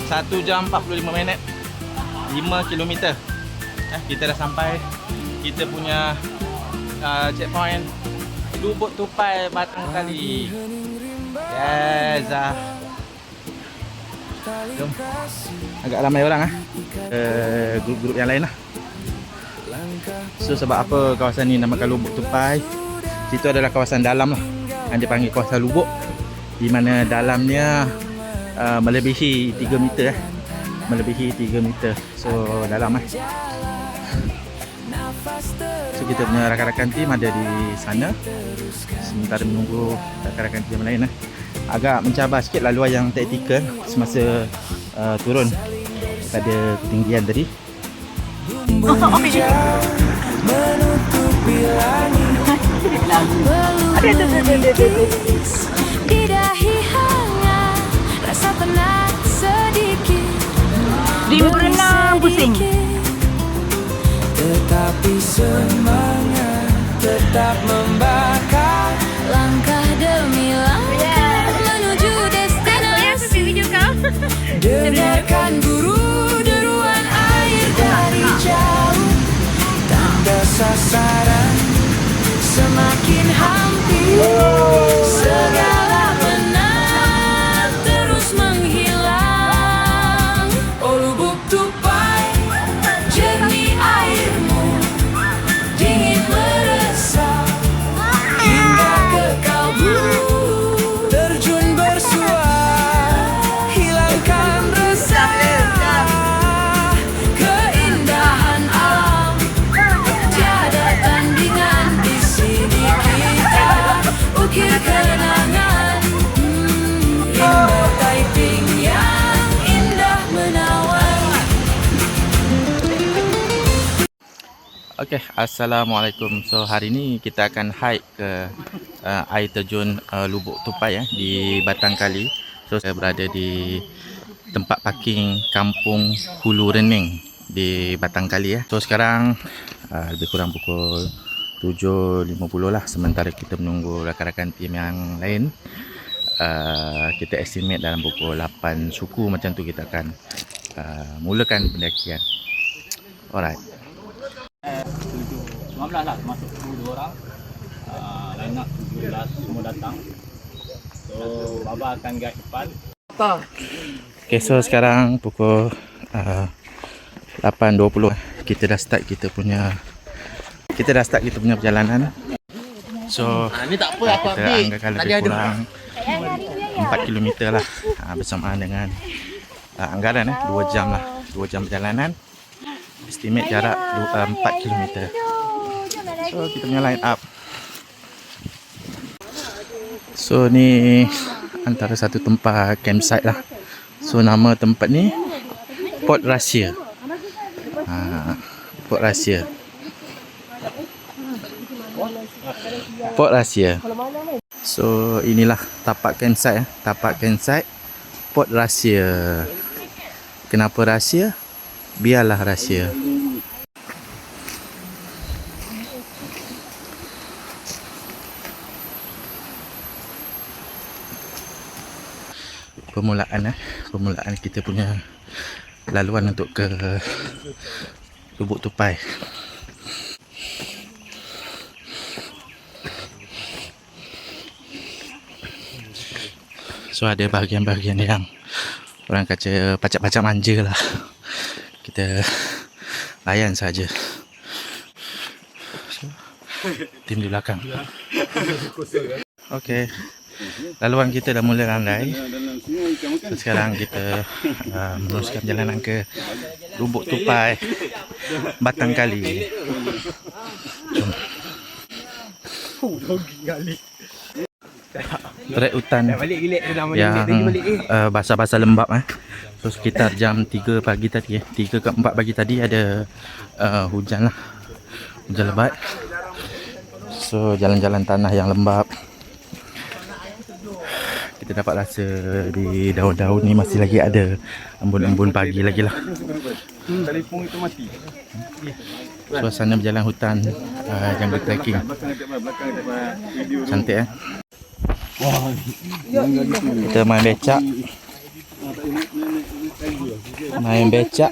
1 jam 45 minit, 5 kilometer. Kita dah sampai kita punya checkpoint Lubuk Tupai Batang Kali. Yes. Jom. Agak ramai orang grup-grup yang lain lah. So sebab apa kawasan ni namakan Lubuk Tupai? Situ adalah kawasan dalam lah, yang dipanggil kawasan lubuk, di mana dalamnya melebihi 3 meter melebihi 3 meter. So dalam So kita punya rakan-rakan tim ada di sana sementara menunggu rakan-rakan tim lain Agak mencabar sikit laluan yang taktikal semasa turun pada ketinggian tadi. Di dahi hangat, rasa penat sedikit. Di berenang pusing. Tetapi semangat tetap membakar. Langkah demi langkah menuju destinasi. Dengarkan guru deruan air dari jauh. Tanda sasaran semakin hampir. Segala penat terus menghilang. Oh Lubuk Tupai, jernih airmu, dingin meresap hingga ke kalbu. Terjun bersuara, hilangkan resah. Keindahan alam tiada tandingan. Di sini kita ukir kenangan. Rimba Taiping yang indah menawan. Okay, Assalamualaikum. So hari ni kita akan hike ke air terjun Lubuk Tupai di Batang Kali. So saya berada di tempat parking Kampung Hulu Rening di Batang Kali So sekarang lebih kurang pukul 7.50 lah, sementara kita menunggu rakan-rakan tim yang lain. Kita estimate dalam pukul 8 suku macam tu kita akan mulakan pendakian. Alright. 19 lah, masuk 2 orang. Line up 17 semua datang. So Baba akan guide depan. Okay, so sekarang pukul 8.20. Kita dah start kita punya perjalanan. So Ni tak apa, aku kita anggarkan lebih kurang 4 km lah, bersamaan dengan anggaran 2 jam lah, 2 jam perjalanan. Estimate jarak 4 km. So kita punya line up. So ni antara satu tempat campsite lah. So nama tempat ni Port Rahsia. Port Rahsia. Port Rahsia. So inilah tapak campsite tapak campsite Port Rahsia. Kenapa rahsia? Biarlah rahsia. Permulaan kita punya laluan untuk ke Lubuk Tupai. So ada bahagian-bahagian yang orang kata pacak-pacak manja lah. Kita layan saja. So, tim di belakang. Okey. Laluan kita dah mula landai. So, sekarang kita meneruskan perjalanan ke Lubuk Tupai Batang Kali. Jom. Trek hutan yang basah-basah lembap So sekitar jam 3 pagi tadi 3 ke 4 pagi tadi ada hujan lah, hujan lebat. So jalan-jalan tanah yang lembap. Kita dapat rasa di daun-daun ni masih lagi ada embun-embun pagi lagi lah. Telefon itu mati. Suasana berjalan hutan jungle trekking. Cantik Kita main becak. Main becak.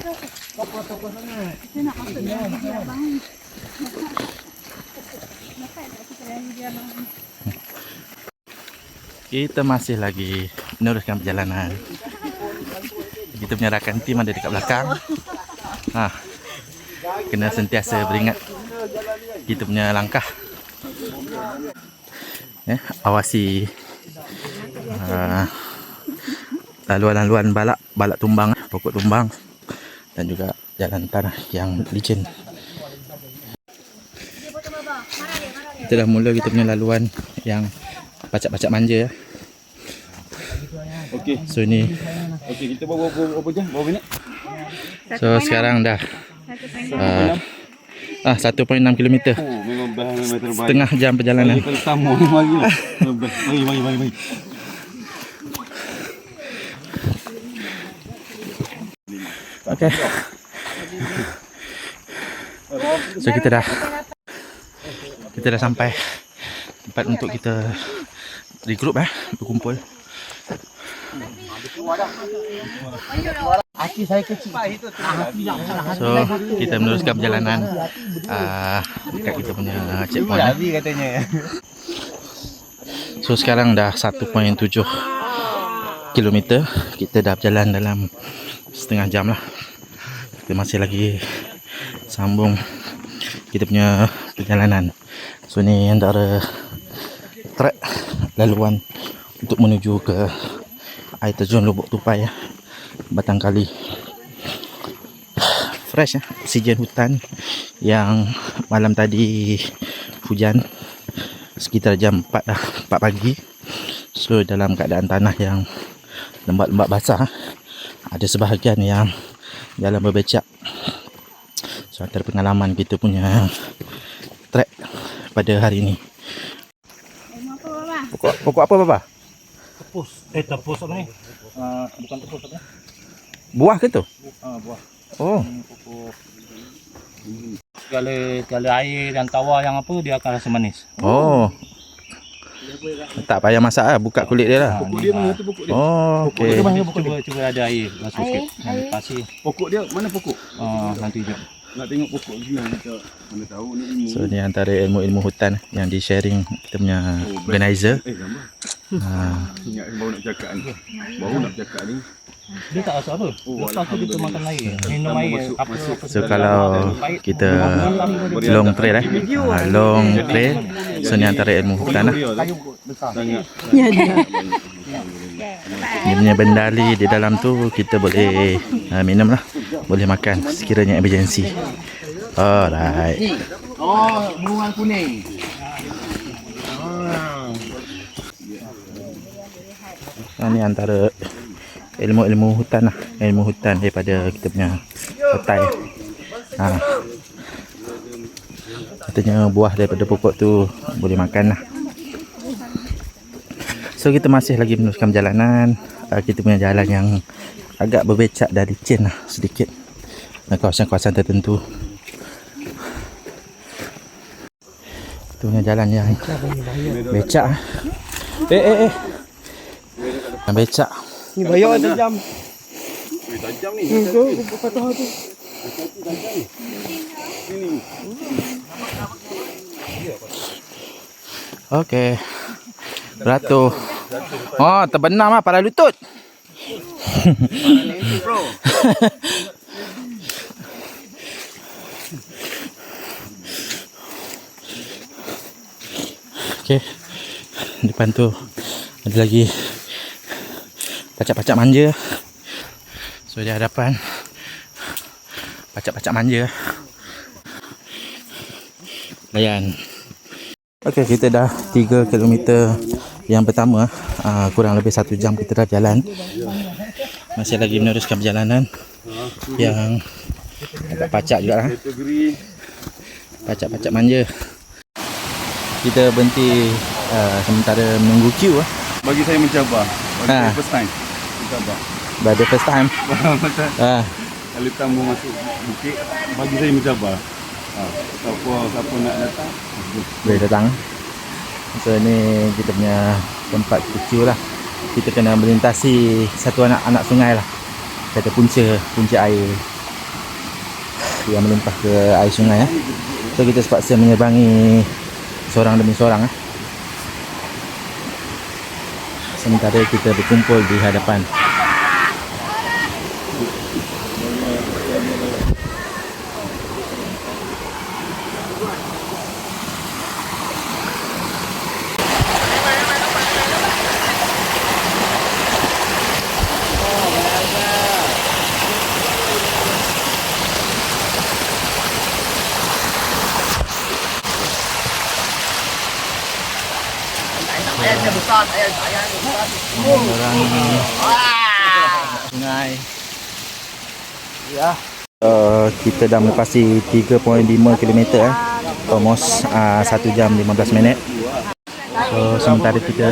Kita masih lagi meneruskan perjalanan. Kita punya rakan tim ada dekat belakang. Kena sentiasa beringat kita punya langkah. Awasi laluan-laluan balak tumbang, pokok tumbang dan juga jalan tanah yang licin. Kita dah mula kita punya laluan yang pacak-pacak manja. Okey. So ini Okey, kita bawa jam? Berapa minit? so sekarang dah 1.6 km. Oh, memang bahan memang terbaik. Setengah jam perjalanan. Kalau tamu ni marilah. Mari. Okey. So kita dah sampai tempat untuk kita regroup berkumpul. So kita meneruskan perjalanan dekat kita punya checkpoint. So sekarang dah 1.7 km. Kita dah berjalan dalam setengah jam lah. Kita masih lagi sambung kita punya perjalanan. So ni antara trek laluan untuk menuju ke air terjun Lubuk Tupai Batang Kali. Fresh oksigen hutan yang malam tadi hujan sekitar jam 4 pagi. So dalam keadaan tanah yang lembab-lembab basah, ada sebahagian yang jalan berbecak. So antara pengalaman kita punya trek pada hari ini. Pokok apa Bapa? Tepus apa ni? Bukan tepus apa? Buah ke tu? Buah. Oh. Kalau air dan tawar yang apa, dia akan rasa manis. Oh. Tak payah masak lah, buka kulit dia lah. Pokok dia mana tu pokok dia? Oh, okey. Cuba ada air basuh sikit. Pasir. Pokok dia mana pokok? Nanti jom. Nak tengok pokok sini kita mana tahu ni ilmu. So ni antara ilmu-ilmu hutan yang di-sharing kita punya organizer. Gambar. Ingat baru nak cakap ni. Dia tak rasa apa. Lepas tu kita makan air. Minum air. So kalau kita long trail long trail, so ni antara ilmu hutan lah. Ni punya bendali di dalam tu kita boleh minum lah, boleh makan sekiranya emergency. Alright. Oh, bunga kuning. Ni antara ilmu-ilmu hutan lah, ilmu hutan daripada kita punya petai. Katanya buah daripada pokok tu boleh makan lah. So kita masih lagi meneruskan perjalanan. Kita punya jalan yang agak berbecak dan licin lah sedikit, kawasan-kawasan tertentu. Kita punya jalan yang becak. Becak. Ni bayar ada jam. Tajam ni. Patah tu. Okey. Beratur. Oh, terbenam lah para lutut. Okey. Depan tu ada lagi pacak-pacak manja. So di hadapan pacak-pacak manja. Layan. Okey, kita dah 3 km yang pertama. Kurang lebih 1 jam kita dah jalan. Masih lagi meneruskan perjalanan yang agak pacak juga lah. Pacak-pacak manja. Kita berhenti sementara menunggu queue lah. Bagi saya mencabar. First time. Mencabar. By the first time. Kalau tamu masuk bukit, bagi saya mencabar. Siapa nak datang, boleh datang. So ni kita punya tempat queue lah. kita kena melintasi satu anak sungai lah, kata punca air yang melimpah ke air sungai So kita terpaksa menyeberangi seorang demi seorang sementara kita berkumpul di hadapan. Menyeberangi sungai. Ya. Kita dah melepasi 3.5 km almost 1 jam 15 minit. So sementara kita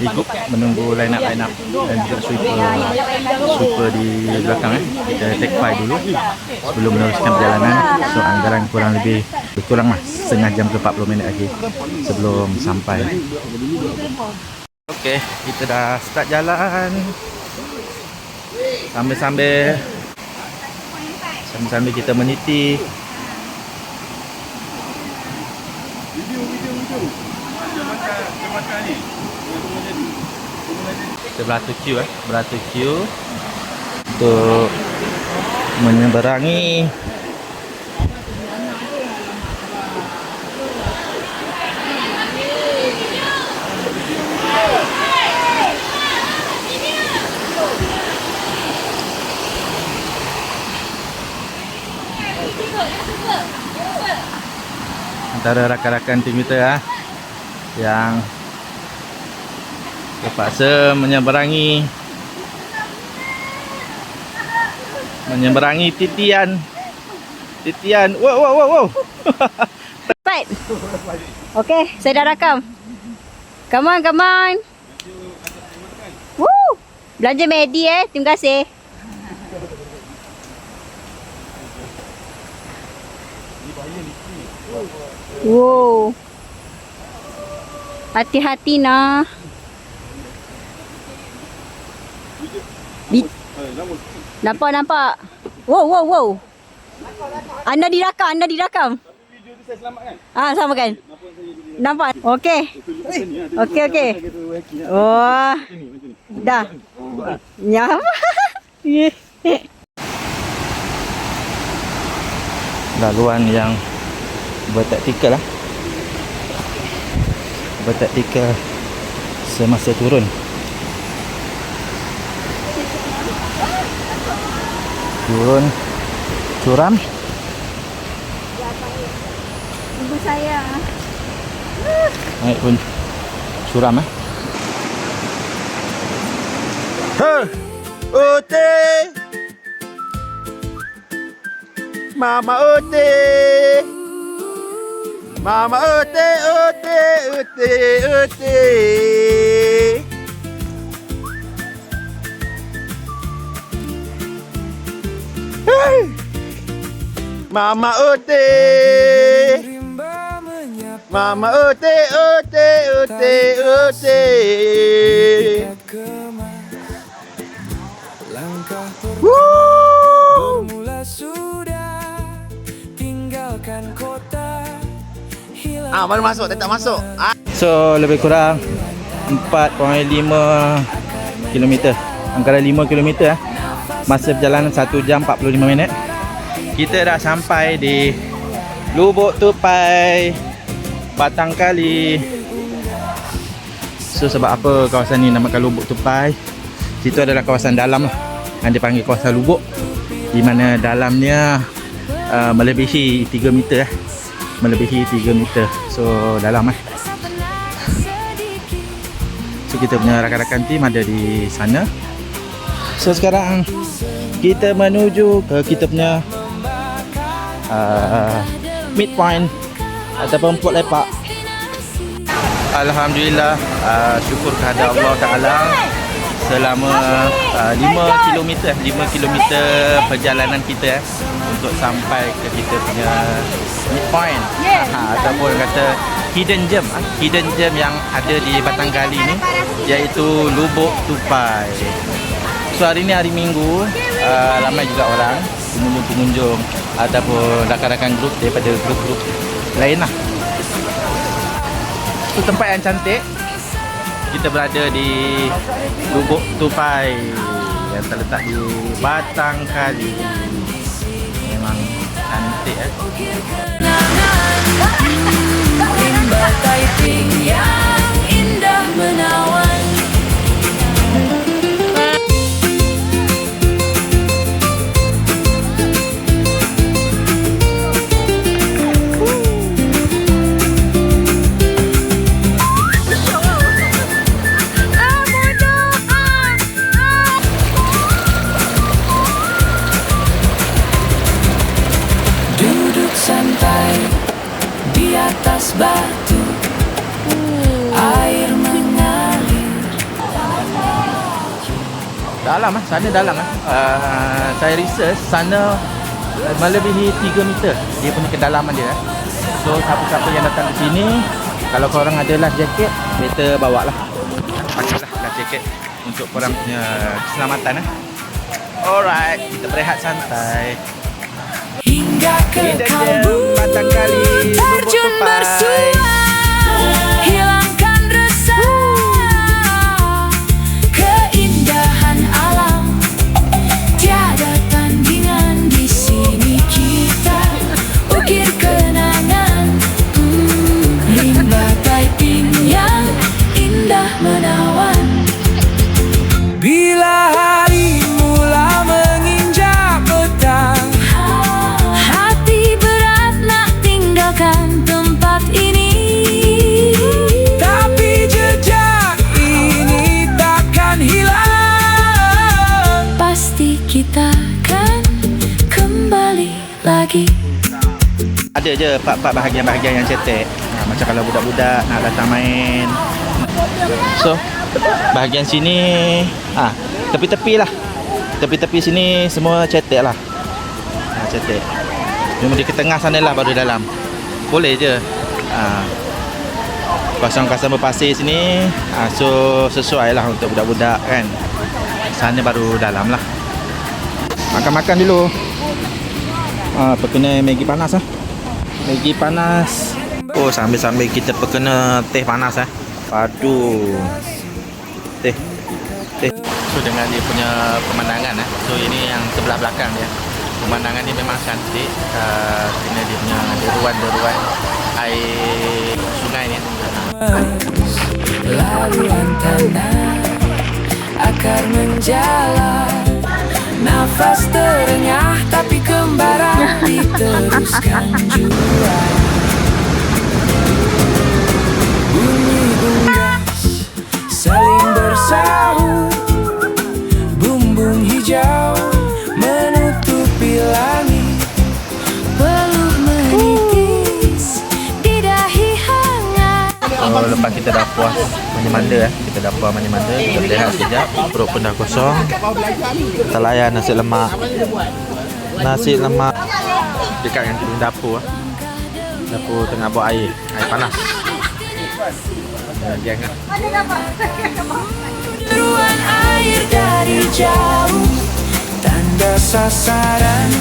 regroup menunggu line up dan juga sweeper di belakang Kita take 5 dulu sebelum meneruskan perjalanan. So anggaran kurang lebih lah setengah jam ke 40 minit lagi sebelum sampai. Okey, kita dah start jalan. Sambil-sambil kita meniti. Kita beratur queue untuk menyeberangi antara rakan-rakan tim kita yang terpaksa menyeberangi titian. Wow. Right. Okay, saya dah rakam. Come on. Woo! Belanja Medi terima kasih. Wow. Hati-hati nah. Nampak. Wow. Anda dirakam. Sama kan? Nampak. Okey. Wah. Dah. Nyam. Laluan yang bertaktikal semasa turun curam. Ibu saya. Naik pun curam Ote Mama Ote Hey! Mama Ote Woo! Baru masuk, tak masuk. So lebih kurang 4.5 km. Angkara 5 km Masa perjalanan 1 jam 45 minit. Kita dah sampai di Lubuk Tupai, Batangkali. So sebab apa kawasan ni namakan Lubuk Tupai? Situ adalah kawasan dalam yang dipanggil kawasan lubuk, di mana dalamnya melebihi 3 meter So dalam So kita punya rakan-rakan tim ada di sana. So sekarang kita menuju ke kita punya midpoint ataupun port lepak. Alhamdulillah, syukur kehadrat Allah Ta'ala. Selama 5 km perjalanan kita untuk sampai ke kita punya midpoint, ataupun kata hidden gem yang ada di Batang Kali ni, iaitu Lubuk Tupai. So hari ni hari Minggu, ramai juga orang, pengunjung-pengunjung ataupun rakan-rakan grup daripada grup-grup lain lah. So tempat yang cantik, kita berada di Lubuk Tupai yang terletak di Batang Kali. Memang cantik Rimba Taiping yang indah menawan. Duduk santai di atas batu, air mengalir. Dalam sana dalam saya research sana melebihi 3 meter dia punya kedalaman dia. So siapa-siapa yang datang ke sini, kalau korang ada life jacket, better bawa lah. Pakailah life jacket untuk korang punya keselamatan. Alright, kita berehat santai. Hingga ke Hidden kalbu gem Batang Kali, Lubuk terjun Tupai. bersuara, hilangkan resah. Keindahan alam tiada tandingan, di sini kita ukir kenangan. Rimba Taiping yang indah menawan. Bila hari mula menginjak petang, hati berat nak tinggalkan tempat ini. Tapi jejak ini takkan hilang, pasti kita akan kembali lagi. Ada je part-part bahagian-bahagian yang cetek. Macam kalau budak-budak nak datang main. So bahagian sini tepi-tepi lah. Tepi-tepi sini semua cetek lah. Cetek. Cuma di ke tengah sana lah baru dalam. Boleh je. Kawasan-kawasan berpasir sini, so sesuai lah untuk budak-budak kan. Sana baru dalam lah. Makan-makan dulu. Perkena Maggi panas Maggi panas. Oh, sambil-sambil kita perkena teh panas Padu Teh So dengan dia punya pemandangan so ini yang sebelah belakang dia. Pemandangan ni memang cantik, kerana dia punya deruan-deruan air sungai ni. Laluan tanah akar menjalar, nafas terengah tapi kembaran diteruskan jua. Bunyi unggas saling bersahut, bumbung hijau menutupi langit, peluk menitis di dahi hangat. Lepas kita dah puas mandi-manda kita dah puas mandi-manda, kita berehat sekejap, perut pun dah kosong. Kita layan nasi lemak dekat dengan dapur tengah buat air panas. Jangan Deruan air dari jauh, tanda sasaran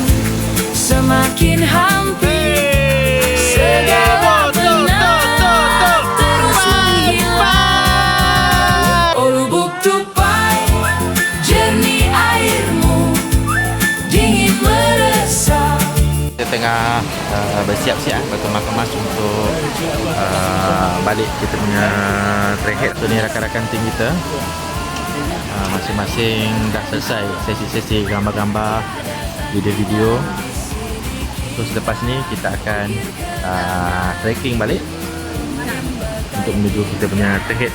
semakin hampir. Segala penat terus menghilang. Oh Lubuk Tupai, jernih airmu, dingin meresap. kita tengah bersiap-siap berkemas-kemas untuk balik kita punya trackhead tu ni. Rakan-rakan tim kita masing-masing dah selesai sesi-sesi gambar-gambar, video-video. Terus lepas ni kita akan trekking balik untuk menuju kita punya trackhead.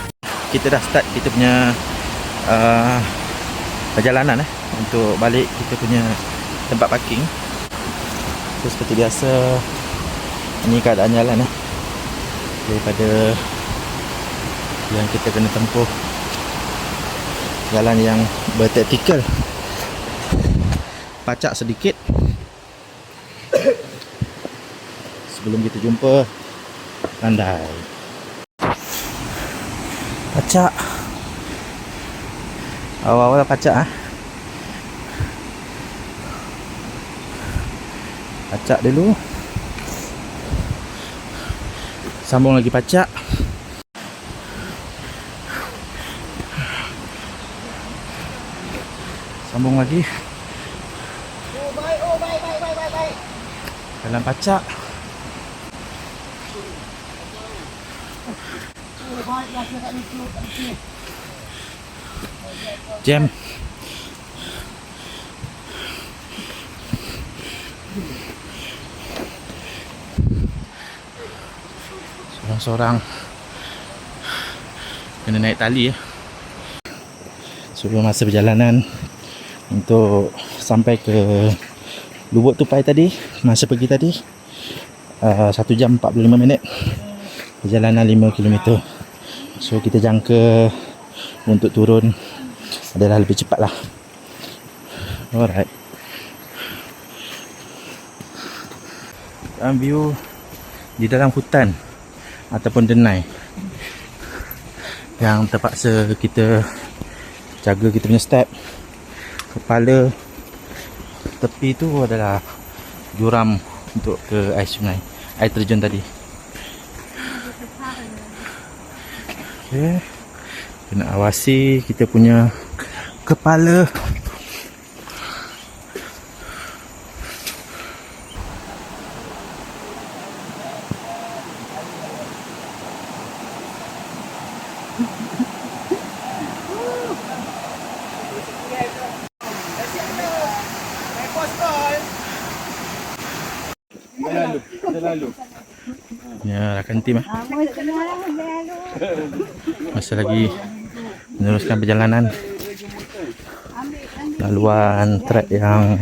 Kita dah start kita punya perjalanan untuk balik kita punya tempat parking. So, seperti biasa, ini keadaan jalan daripada yang kita kena tempuh, jalan yang bertaktikal, pacak sedikit. Sebelum kita jumpa Landai. Pacak. Awal-awal pacak ah. Pacak dulu. Sambung lagi pacak. Sambung lagi. Dalam pacak. Jam. Seorang-seorang kena naik tali ya. Sebelum masa perjalanan untuk sampai ke Lubuk Tupai tadi, masa pergi tadi 1 jam 45 minit, perjalanan 5 km. So kita jangka untuk turun adalah lebih cepat lah. Alright. View di dalam hutan ataupun denai yang terpaksa kita jaga kita punya step. Kepala tepi tu adalah juram untuk ke air sungai, air terjun tadi. Okay. Kena awasi kita punya kepala. Ya, rakan tim masih lagi meneruskan perjalanan. Laluan trek yang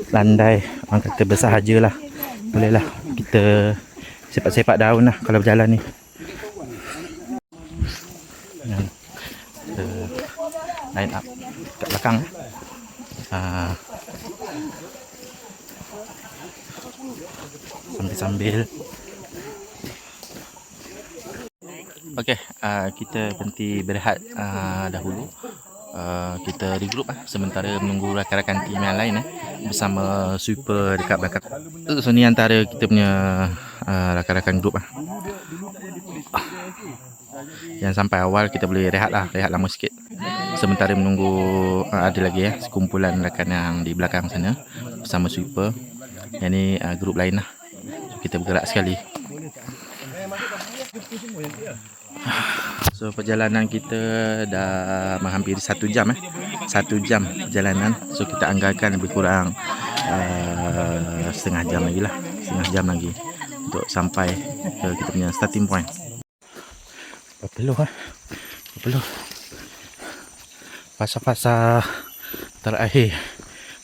landai, orang kata bersahaja lah. Bolehlah kita sepak-sepak daun lah kalau berjalan ni. Dan line up kat belakang sambil-sambil. Okey, kita berhenti berehat dahulu. Kita regroup sementara menunggu rakan-rakan tim yang lain bersama sweeper dekat belakang. So ni antara kita punya rakan-rakan grup yang sampai awal kita boleh rehat lama sikit. Sementara menunggu ada lagi sekumpulan rakan yang di belakang sana bersama sweeper. Yang ni grup lain lah. So, kita bergerak sekali. So perjalanan kita dah hampir 1 jam 1 jam perjalanan. So kita anggarkan lebih kurang setengah jam lagi untuk sampai ke kita punya starting point. Peluh fasa-fasa terakhir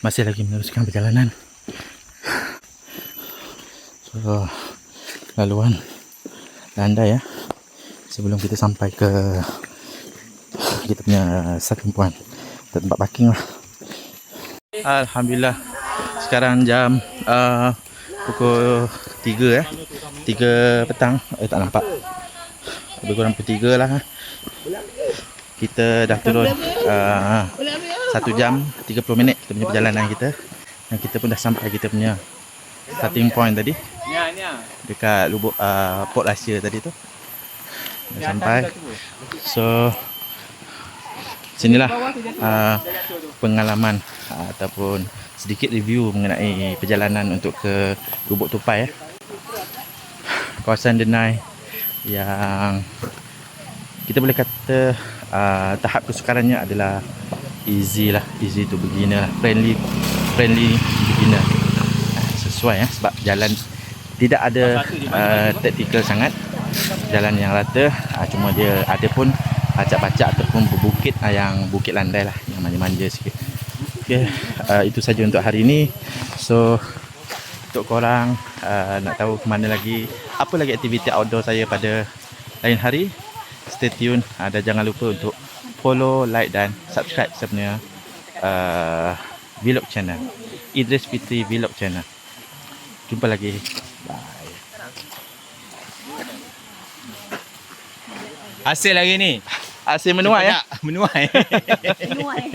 masih lagi meneruskan perjalanan. So laluan landai sebelum kita sampai ke kita punya starting point, tempat parking lah. Alhamdulillah sekarang jam pukul 3 3 petang. Tak nampak, lebih kurang pukul 3 lah. Kita dah turun 1 jam 30 minit kita punya perjalanan kita. Dan kita pun dah sampai kita punya starting point tadi, dekat Lubuk Port Rahsia tadi tu. Dah sampai. So sinilah pengalaman ataupun sedikit review mengenai perjalanan untuk ke Lubuk Tupai kawasan denai yang kita boleh kata tahap kesukarannya adalah easy to beginner, friendly beginner. Sesuai sebab jalan tidak ada taktikal sangat, jalan yang rata, cuma dia ada pun pacak-pacak ataupun berbukit yang bukit landai lah, yang manja-manja sikit. Okay, itu saja untuk hari ini. So untuk korang nak tahu ke mana lagi, apa lagi aktiviti outdoor saya pada lain hari, stay tune. Dan jangan lupa untuk follow, like dan subscribe saya punya vlog channel, Idris Fitri Vlog Channel. Jumpa lagi. Bye. Hasil hari ni. Hasil menuai ya. Menuai. Menuai.